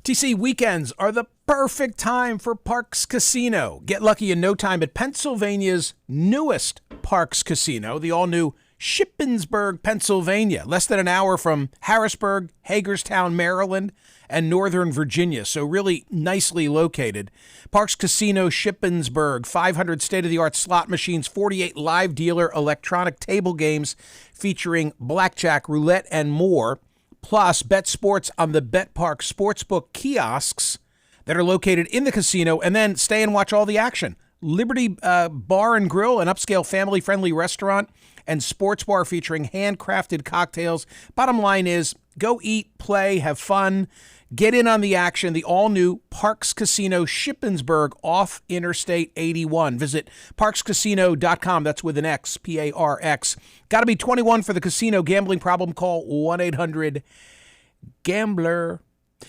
TC, weekends are the perfect time for Parks Casino. Get lucky in no time at Pennsylvania's newest Parks Casino, the all-new Shippensburg, Pennsylvania, less than an hour from Harrisburg, Hagerstown, Maryland, and Northern Virginia, so really nicely located. Parks Casino Shippensburg, 500 state-of-the-art slot machines, 48 live dealer electronic table games featuring blackjack, roulette, and more. Plus, bet sports on the BetPark Sportsbook kiosks that are located in the casino, and then stay and watch all the action. Liberty Bar and Grill, an upscale family-friendly restaurant and sports bar featuring handcrafted cocktails. Bottom line is, go eat, play, have fun, get in on the action. The all-new Parks Casino Shippensburg off Interstate 81. Visit parkscasino.com. That's with an X, P-A-R-X. Got to be 21 for the casino. Gambling problem? Call 1-800-GAMBLER.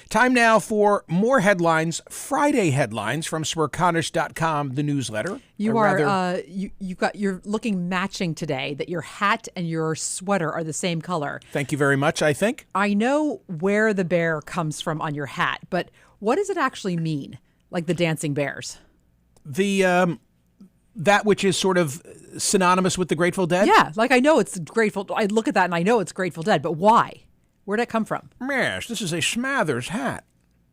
Time now for more headlines, Friday headlines from Smerconish.com, the newsletter. You're looking matching today, that your hat and your sweater are the same color. Thank you very much, I think. I know where the bear comes from on your hat, but what does it actually mean? Like the dancing bears? That which is sort of synonymous with the Grateful Dead? Yeah, like I know it's Grateful. I look at that and I know it's Grateful Dead, but why? Where'd that come from? Yes, this is a Smathers hat.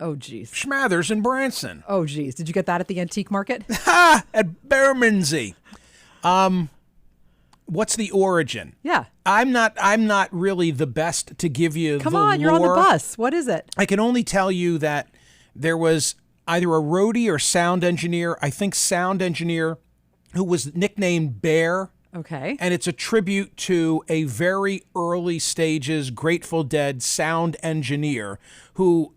Oh, geez. Smathers in Branson. Oh, geez. Did you get that at the antique market? Ha! At Bermondsey. What's the origin? Yeah. I'm not really the best to give you Come the on, you're on the lore. bus. What is it? I can only tell you that there was either a roadie or sound engineer, I think sound engineer, who was nicknamed Bear. Okay. And it's a tribute to a very early stages Grateful Dead sound engineer who,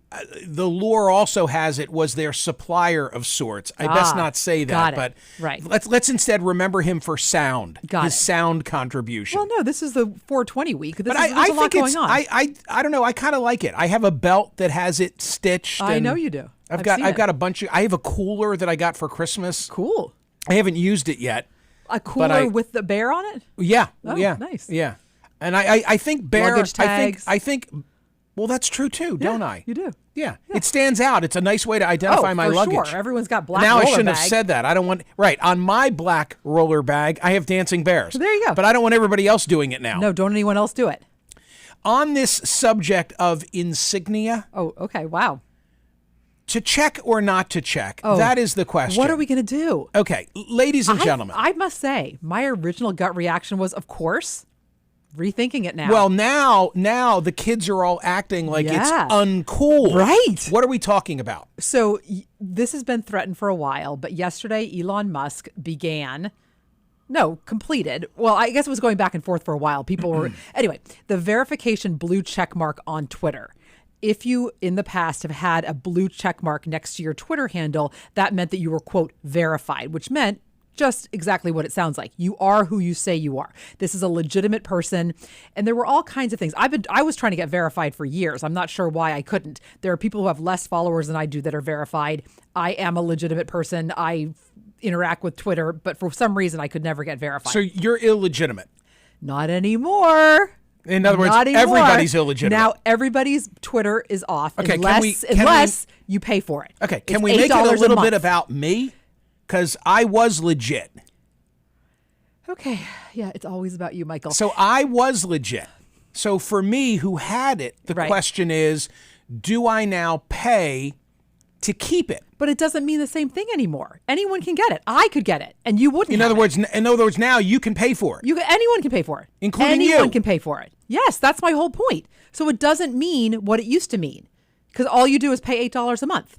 the lore also has it, was their supplier of sorts. I best not say that, but right. let's instead remember him for sound, Got his it. Sound contribution. Well, no, this is the 420 week. There's I a lot think going on. I don't know. I kind of like it. I have a belt that has it stitched. I and know you do. I've got a bunch of. I have a cooler that I got for Christmas. Cool. I haven't used it yet. A cooler with the bear on it? Yeah. Oh, yeah. nice. Yeah. And I think Bear. Luggage tags. I think. Well, that's true too, don't Yeah, I? You do. Yeah. It stands out. It's a nice way to identify my for luggage. Sure. Everyone's got black Now I roller shouldn't bag. have said that. I don't want. Right on my black roller bag, I have dancing bears. There you go. But I don't want everybody else doing it now. No, don't anyone else do it. On this subject of insignia. Oh, okay. Wow. To check or not to check? That is the question. What are we going to do? Okay, ladies and gentlemen. I must say, my original gut reaction was, of course. Rethinking it now. Well, now the kids are all acting like it's uncool. Right. What are we talking about? So this has been threatened for a while, but yesterday Elon Musk completed. Well, I guess it was going back and forth for a while. People were, anyway, the verification blue check mark on Twitter. If you in the past have had a blue check mark next to your Twitter handle, that meant that you were, quote, verified, which meant just exactly what it sounds like. You are who you say you are. This is a legitimate person. And there were all kinds of things. I was trying to get verified for years. I'm not sure why I couldn't. There are people who have less followers than I do that are verified. I am a legitimate person. I interact with Twitter, but for some reason I could never get verified. So you're illegitimate. Not anymore. In other words, Not anymore. everybody's illegitimate. Now everybody's Twitter is off Okay, unless you pay for it. Okay, can It's we make it a $8 little month. bit about me? Because I was legit. Okay, yeah, it's always about you, Michael. So I was legit. So for me, who had it, the question is, do I now pay to keep it? But it doesn't mean the same thing anymore. Anyone can get it. I could get it, and you wouldn't. In other words, now you can pay for it. Anyone can pay for it, including you. Anyone can pay for it. Yes, that's my whole point. So it doesn't mean what it used to mean, because all you do is pay $8 a month.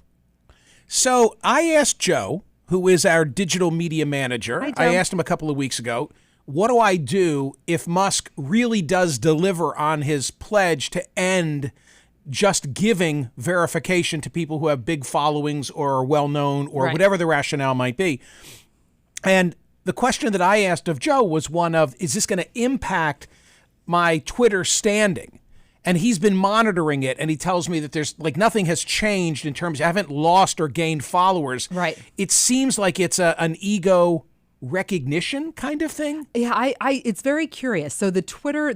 So I asked Joe, who is our digital media manager. Hi, Joe. I asked him a couple of weeks ago, what do I do if Musk really does deliver on his pledge to end just giving verification to people who have big followings or are well-known or whatever the rationale might be? And the question that I asked of Joe was one of, is this going to impact my Twitter standing? And he's been monitoring it, and he tells me that there's nothing has changed in terms. I haven't lost or gained followers. Right. It seems like it's an ego recognition kind of thing? Yeah, it's very curious. So the Twitter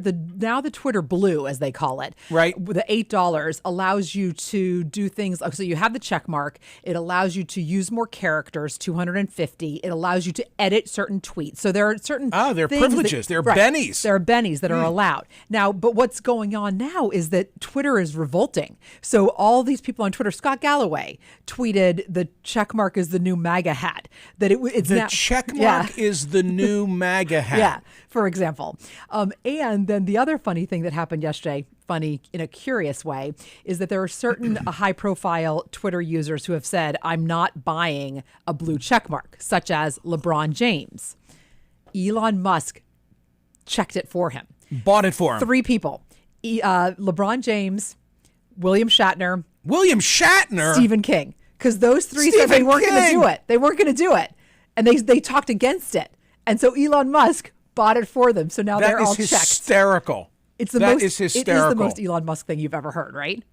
Blue, as they call it, right? The $8 allows you to do things. So you have the check mark. It allows you to use more characters, 250. It allows you to edit certain tweets. So there are certain there are privileges. There are bennies. There are bennies that are allowed now. But what's going on now is that Twitter is revolting. So all these people on Twitter, Scott Galloway tweeted the check mark is the new MAGA hat. That it's the check mark is the new MAGA hat. Yeah, for example. And then the other funny thing that happened yesterday, funny in a curious way, is that there are certain high-profile Twitter users who have said, I'm not buying a blue check mark, such as LeBron James. Elon Musk checked it for him. Bought it for him. 3 people. LeBron James, William Shatner, Stephen King. Because those 3 said they weren't going to do it. They weren't going to do it. And they talked against it. And so Elon Musk bought it for them. So now they're all checked. That is hysterical. It is the most Elon Musk thing you've ever heard, right?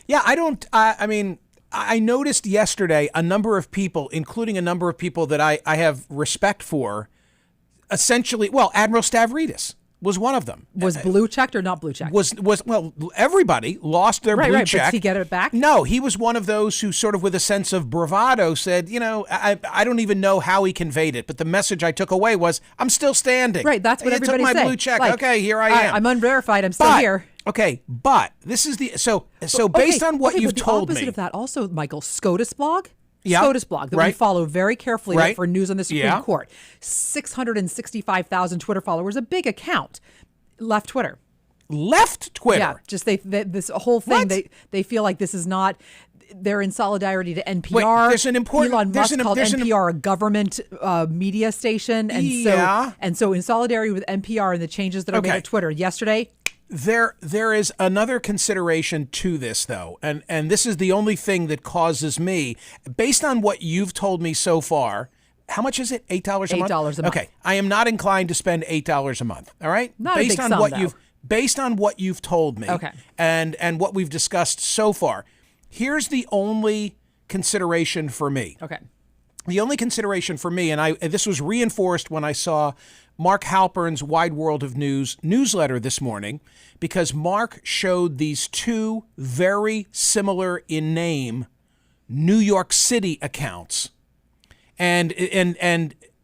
Yeah, I noticed yesterday a number of people, including a number of people that I have respect for, essentially, Admiral Stavridis was one of them. Was blue checked or not blue checked? Everybody lost their blue check. But did he get it back? No, he was one of those who sort of with a sense of bravado said, I don't even know how he conveyed it, but the message I took away was, I'm still standing. Right, that's what everybody took my say. blue check. Okay, here I am. I'm unverified. I'm still here. Okay, but this is based on what you've told me. The opposite of that also, Michael, SCOTUS blog. Yeah, SCOTUS blog that we follow very carefully for news on the Supreme Court. 665,000 Twitter followers, a big account. Left Twitter. Yeah, just this whole thing. They feel like this is not. They're in solidarity to NPR. There's an important. Elon Musk called NPR a government media station, and so in solidarity with NPR and the changes that are made at Twitter yesterday. There is another consideration to this, though, and this is the only thing that causes me, based on what you've told me so far. How much is it? $8 a month? $8 a month. Okay. I am not inclined to spend $8 a month. All right? Not a big sum, though. Based on what you've told me and what we've discussed so far, here's the only consideration for me. Okay. The only consideration for me, and this was reinforced when I saw Mark Halpern's Wide World of News newsletter this morning, because Mark showed these 2 very similar in name New York City accounts. And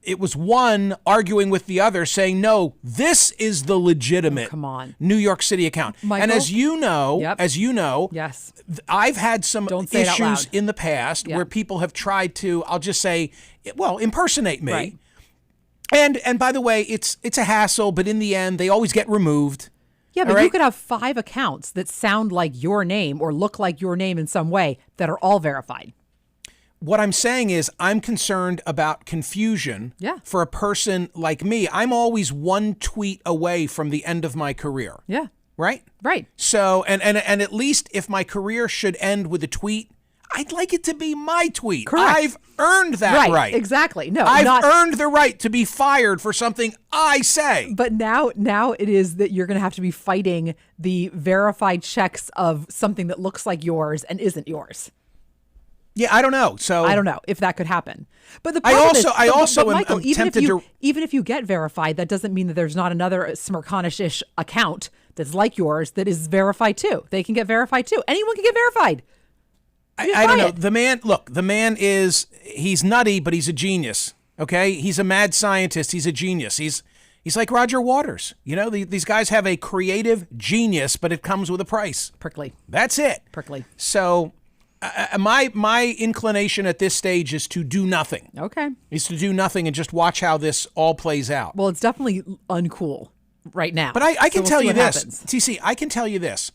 it was one arguing with the other, saying, no, this is the legitimate New York City account. Michael? And as you know, yes, I've had some issues in the past where people have tried to, I'll just say, impersonate me. Right. And by the way, it's a hassle, but in the end, they always get removed. Yeah, but you could have 5 accounts that sound like your name or look like your name in some way that are all verified. What I'm saying is I'm concerned about confusion for a person like me. I'm always 1 tweet away from the end of my career. Yeah. Right? Right. So, and at least if my career should end with a tweet, I'd like it to be my tweet. Correct. I've earned that right. Exactly. No, I've earned the right to be fired for something I say. But now it is that you're going to have to be fighting the verified checks of something that looks like yours and isn't yours. Yeah, I don't know. So I don't know if that could happen. But the I also am Michael, tempted to. Even if you get verified, that doesn't mean that there's not another Smerconish-ish account that's like yours that is verified too. They can get verified too. Anyone can get verified. I don't know. The man he's nutty, but he's a genius. Okay, he's a mad scientist. He's a genius. He's like Roger Waters. These guys have a creative genius, but it comes with a price. Prickly. That's it. Prickly. So. My inclination at this stage is to do nothing. Okay. Is to do nothing and just watch how this all plays out. Well, it's definitely uncool right now. But I can tell you this. TC, I can tell you this.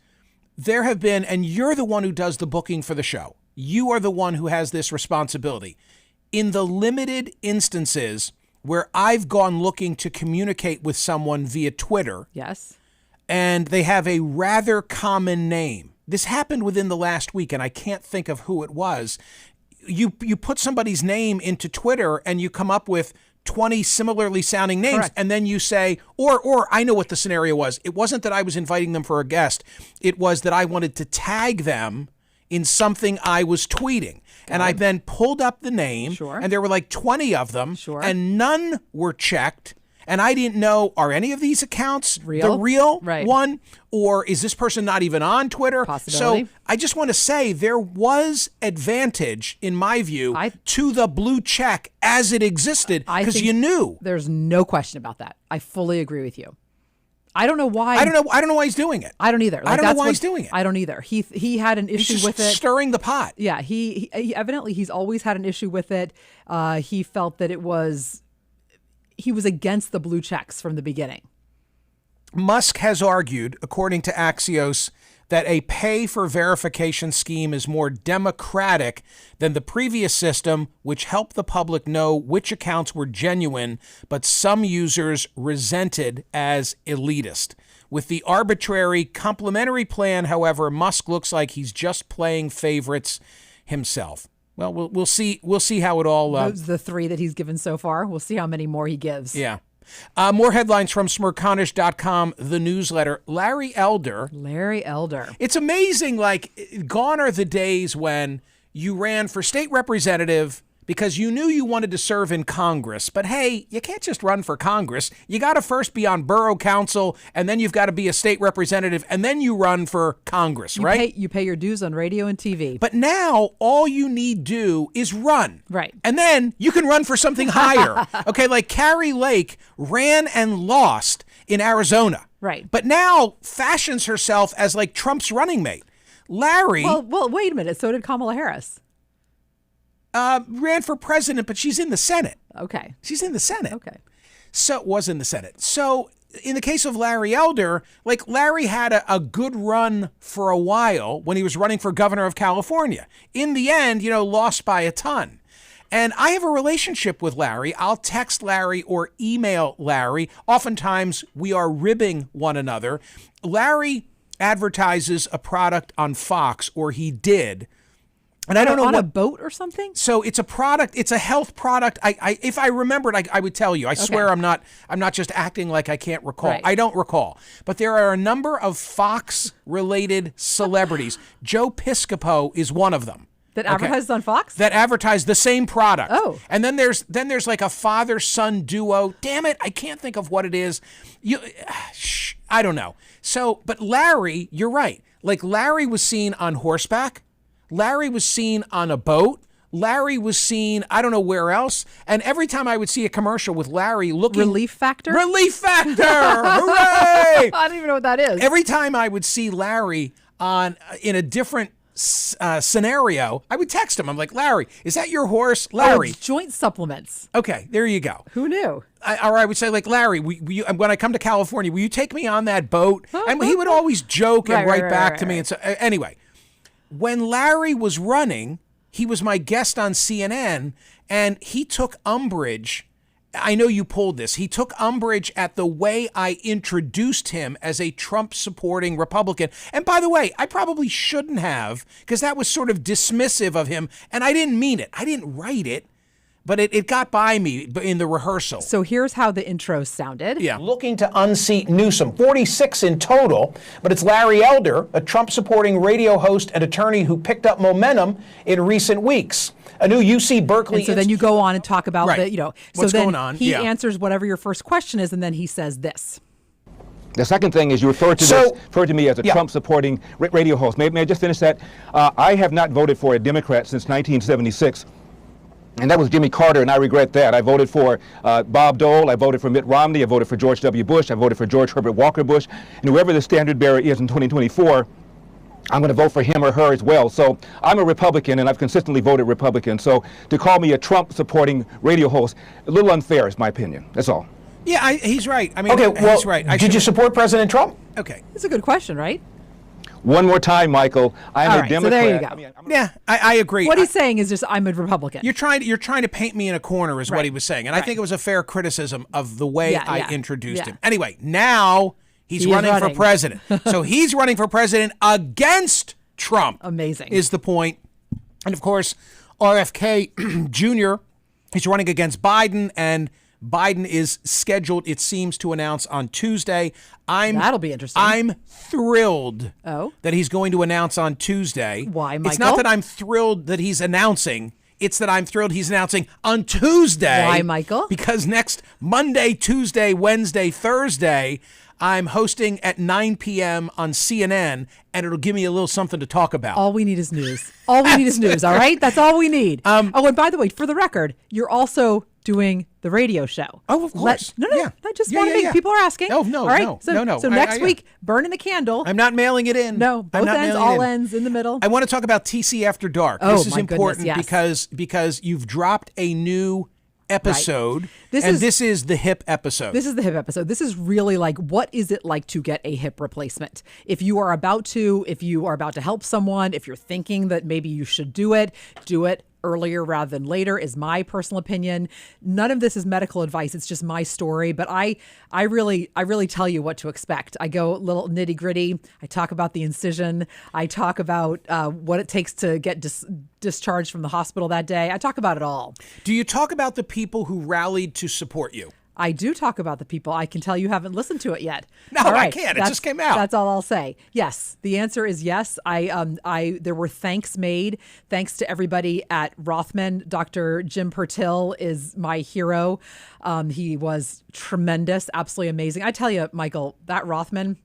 There have been, and you're the one who does the booking for the show. You are the one who has this responsibility. In the limited instances where I've gone looking to communicate with someone via Twitter. Yes. And they have a rather common name. This happened within the last week, and I can't think of who it was. You put somebody's name into Twitter, and you come up with 20 similarly sounding names, Correct. And then you say, or I know what the scenario was. It wasn't that I was inviting them for a guest. It was that I wanted to tag them in something I was tweeting. And I then pulled up the name, Sure. and there were like 20 of them, Sure. and none were checked. And I didn't know, are any of these accounts the real Right. one? Or is this person not even on Twitter? Possibility. So I just want to say there was advantage, in my view, to the blue check as it existed, because you knew. There's no question about that. I fully agree with you. I don't know why. I don't know why he's doing it. I don't either. I don't know why he's doing it. I don't either. He had an issue He's with it. stirring the pot. Yeah, he evidently he's always had an issue with it. He felt that he was against the blue checks from the beginning. Musk has argued, according to Axios, that a pay-for-verification scheme is more democratic than the previous system, which helped the public know which accounts were genuine, but some users resented as elitist. With the arbitrary complementary plan, however, Musk looks like he's just playing favorites himself. Well, we'll see how it all. Those are the 3 that he's given so far. We'll see how many more he gives. Yeah. More headlines from Smerconish.com, the newsletter. Larry Elder. It's amazing. Gone are the days when you ran for state representative because you knew you wanted to serve in Congress. But hey, you can't just run for Congress. You got to first be on borough council, and then you've got to be a state representative, and then you run for Congress, right? You pay your dues on radio and TV. But now all you need do is run. Right. And then you can run for something higher. Okay, like Carrie Lake ran and lost in Arizona. Right. But now fashions herself as like Trump's running mate. Larry... Well, wait a minute. So did Kamala Harris. Ran for president, but she's in the Senate. Okay. She's in the Senate. Okay. So was in the Senate. So in the case of Larry Elder, like Larry had a good run for a while when he was running for governor of California. In the end, lost by a ton. And I have a relationship with Larry. I'll text Larry or email Larry. Oftentimes we are ribbing one another. Larry advertises a product on Fox, or he did. And I don't know on a boat or something. So it's a product. It's a health product. If I remembered, I would tell you. I swear I'm not just acting like I can't recall. Right. I don't recall. But there are a number of Fox-related celebrities. Joe Piscopo is one of them. That advertises on Fox? That advertise the same product. Oh. And then there's like a father-son duo. Damn it, I can't think of what it is. I don't know. So, but Larry, you're right. Like Larry was seen on horseback. Larry was seen on a boat. Larry was seen, I don't know where else. And every time I would see a commercial with Larry looking... Relief Factor? Relief Factor! Hooray! I don't even know what that is. Every time I would see Larry in a different scenario, I would text him. I'm like, Larry, is that your horse? Larry. It's joint supplements. Okay, there you go. Who knew? Or I would say, like, Larry, when I come to California, will you take me on that boat? And he would always joke and write back to me. And so, anyway... When Larry was running, he was my guest on CNN, and he took umbrage. I know you pulled this. He took umbrage at the way I introduced him as a Trump-supporting Republican. And by the way, I probably shouldn't have, because that was sort of dismissive of him, and I didn't mean it. I didn't write it, but it got by me in the rehearsal. So here's how the intro sounded. Yeah. Looking to unseat Newsom, 46 in total, but it's Larry Elder, a Trump-supporting radio host and attorney who picked up momentum in recent weeks. A new UC Berkeley... And so then you go on and talk about Right. What's going on? He answers whatever your first question is, and then he says this. The second thing is you referred to me as a Trump-supporting radio host. May I just finish that? I have not voted for a Democrat since 1976. And that was Jimmy Carter, and I regret that. I voted for Bob Dole, I voted for Mitt Romney, I voted for George W. Bush, I voted for George Herbert Walker Bush, and whoever the standard bearer is in 2024, I'm going to vote for him or her as well. So I'm a Republican, and I've consistently voted Republican. So to call me a Trump-supporting radio host, a little unfair is my opinion. That's all. Yeah, he's right. I mean, Okay, well, he's right. did you support President Trump? Okay. It's a good question, right? One more time, Michael. I'm All a right, so Democrat. there you go. Yeah, I agree. What he's saying is just, I'm a Republican. You're trying to paint me in a corner is what Right. he was saying. And I think it was a fair criticism of the way I introduced Yeah. him. Anyway, now he's running for president. So he's running for president against Trump. Amazing. Is the point. And of course, RFK Jr. is running against Biden, and Biden is scheduled, it seems, to announce on Tuesday. That'll be interesting. I'm thrilled that he's going to announce on Tuesday. Why, Michael? It's not that I'm thrilled that he's announcing. It's that I'm thrilled he's announcing on Tuesday. Why, Michael? Because next Monday, Tuesday, Wednesday, Thursday, I'm hosting at 9 p.m. on CNN, and it'll give me a little something to talk about. All we need is news. All we need is news, all right? That's all we need. And by the way, for the record, you're also doing the radio show. Oh, of course. I just want to make people are asking. Oh, no, all right? no. So next week, burning the candle. I'm not mailing it in. No, both ends, all ends, in the middle. I want to talk about TC After Dark. Oh, this is my important goodness, yes. because you've dropped a new episode, Right. This is the hip episode. This is the hip episode. This is really like, what is it like to get a hip replacement? If you are about to help someone, if you're thinking that maybe you should do it earlier rather than later is my personal opinion. None of this is medical advice. It's just my story. But I really tell you what to expect. I go a little nitty gritty. I talk about the incision. I talk about what it takes to get discharged from the hospital that day. I talk about it all. Do you talk about the people who rallied to support you? I do talk about the people. I can tell you haven't listened to it yet. No, all right. I can't. It just came out. That's all I'll say. Yes. The answer is yes. There were thanks made. Thanks to everybody at Rothman. Dr. Jim Pertil is my hero. He was tremendous, absolutely amazing. I tell you, Michael, that Rothman.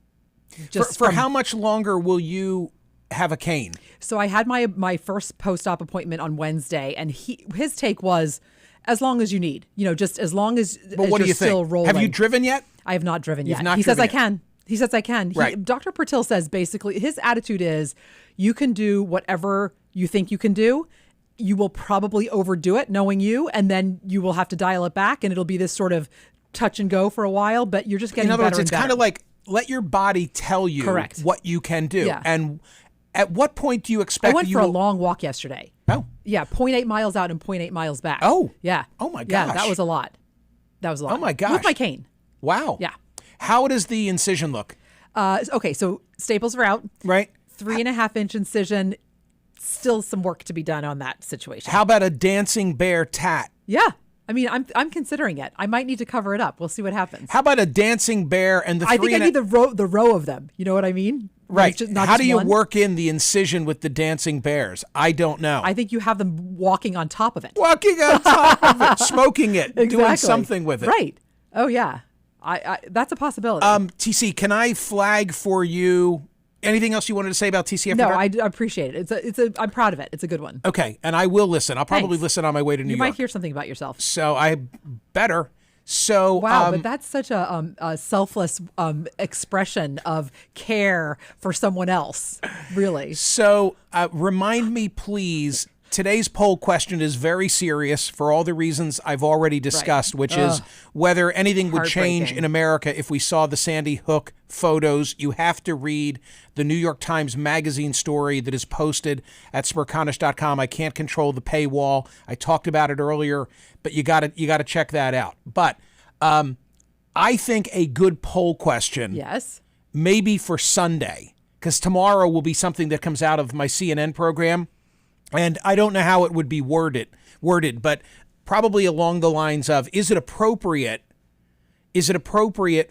For how much longer will you have a cane? So I had my first post-op appointment on Wednesday, and his take was, as long as you need, just as long as, but what do you still think? rolling. Have you driven yet? I have not driven yet. You've not He says driven I yet. can. He says I can. Right. Dr. Pertil says basically his attitude is, you can do whatever you think you can do. You will probably overdo it, knowing you, and then you will have to dial it back, and it'll be this sort of touch and go for a while. But you're just getting In other better words, it's and better. kind of like let your body tell you Correct. what you can do. Yeah. And at what point do you expect I went you for a will- long walk yesterday. Oh. Yeah, 0.8 miles out and 0.8 miles back. Oh. Yeah. Oh, my Yeah, gosh. that was a lot. Oh my gosh. With my cane. Wow. Yeah. How does the incision look? Okay, so staples are out. Right. 3.5-inch incision. Still some work to be done on that situation. How about a dancing bear tat? Yeah. I mean, I'm considering it. I might need to cover it up. We'll see what happens. How about a dancing bear and the I think I need a- the row of them. You know what I mean? Right. Not How just do you one. work in the incision with the dancing bears? I don't know. I think you have them walking on top of it. Walking on top of it, smoking it, doing Exactly. something with it. Right. Oh yeah. I that's a possibility. TC, can I flag for you anything else you wanted to say about TC After no, Dark? I appreciate it. I'm proud of it. It's a good one. Okay, and I will listen. I'll probably Thanks. listen on my way to New You York. might hear something about yourself. So I better. So Wow, but that's such a selfless expression of care for someone else, really. So remind me, please. Today's poll question is very serious for all the reasons I've already discussed, which is whether anything would change Heartbreaking. in America if we saw the Sandy Hook photos. You have to read the New York Times Magazine story that is posted at Smerconish.com. I can't control the paywall. I talked about it earlier, but you got to check that out. But I think a good poll question, Yes. maybe for Sunday, because tomorrow will be something that comes out of my CNN program. And I don't know how it would be worded, but probably along the lines of, is it appropriate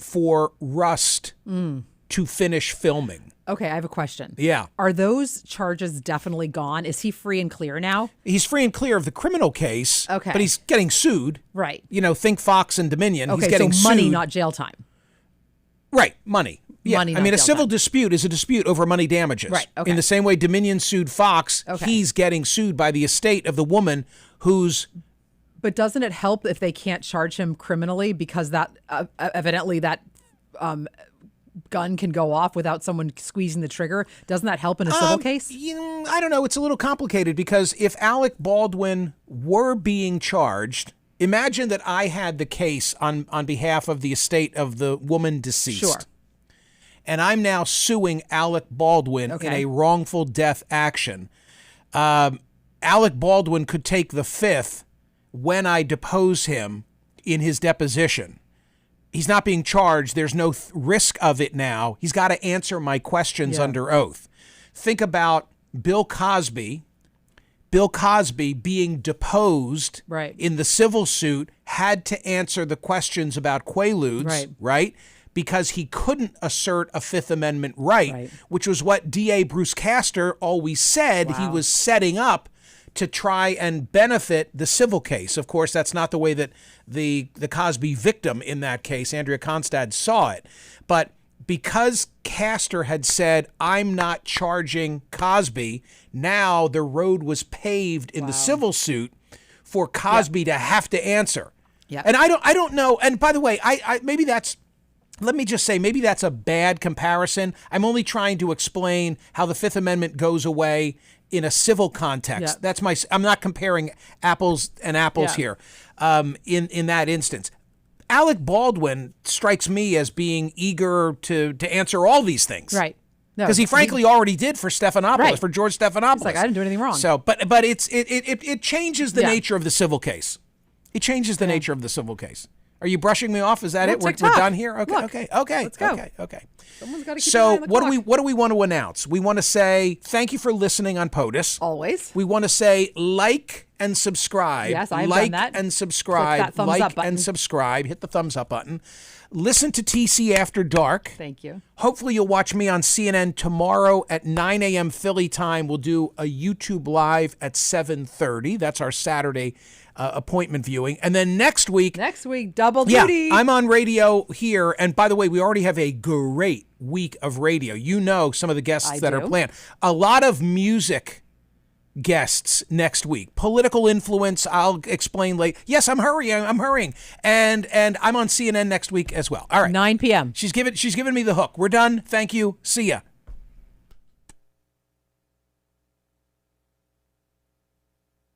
for Rust to finish filming? Okay, I have a question. Yeah. Are those charges definitely gone? Is he free and clear now? He's free and clear of the criminal case, Okay. but he's getting sued. Right. Think Fox and Dominion. Okay, he's getting so money, sued. not jail time. Right, money. Yeah. Money, I mean, not a jail civil time. dispute is a dispute over money damages. Right, okay. In the same way Dominion sued Fox, Okay. he's getting sued by the estate of the woman who's... But doesn't it help if they can't charge him criminally because that evidently that gun can go off without someone squeezing the trigger? Doesn't that help in a civil case? I don't know. It's a little complicated because if Alec Baldwin were being charged, imagine that I had the case on behalf of the estate of the woman deceased. Sure. And I'm now suing Alec Baldwin in Okay. a wrongful death action. Alec Baldwin could take the fifth when I depose him in his deposition. He's not being charged. There's no risk of it now. He's got to answer my questions under oath. Think about Bill Cosby being deposed Right. in the civil suit, had to answer the questions about Quaaludes, right? Because he couldn't assert a Fifth Amendment right, which was what DA Bruce Castor always said he was setting up to try and benefit the civil case. Of course, that's not the way that the Cosby victim in that case, Andrea Constad, saw it. But because Castor had said, I'm not charging Cosby, now the road was paved in the civil suit for Cosby to have to answer. And I don't know. And by the way, I maybe that's, let me just say, maybe that's a bad comparison. I'm only trying to explain how the Fifth Amendment goes away in a civil context. That's I'm not comparing apples and apples here in that instance. Alec Baldwin strikes me as being eager to answer all these things. Right. Because he frankly already did for Stephanopoulos, for George Stephanopoulos. It's like, I didn't do anything wrong. So, but it changes the nature of the civil case. It changes the nature of the civil case. Are you brushing me off? Is that it? We're done here? Okay, Look, okay. Let's go. Okay. Someone's got to keep So an eye on the what do we want to announce? We want to say thank you for listening on POTUS. Always. We want to say like and subscribe. Yes, I've like done that. And subscribe. Click that thumbs up button. And subscribe. Hit the thumbs up button. Listen to TC After Dark. Thank you. Hopefully you'll watch me on CNN tomorrow at 9 a.m. Philly time. We'll do a YouTube Live at 7:30. That's our Saturday appointment viewing. And then next week, double duty. I'm on radio here. And by the way, we already have a great week of radio. You know some of the guests that are planned. A lot of music guests next week. Political influence, I'll explain later. Yes, I'm hurrying. And I'm on CNN next week as well. All right. 9 p.m. She's given me the hook. We're done. Thank you. See ya.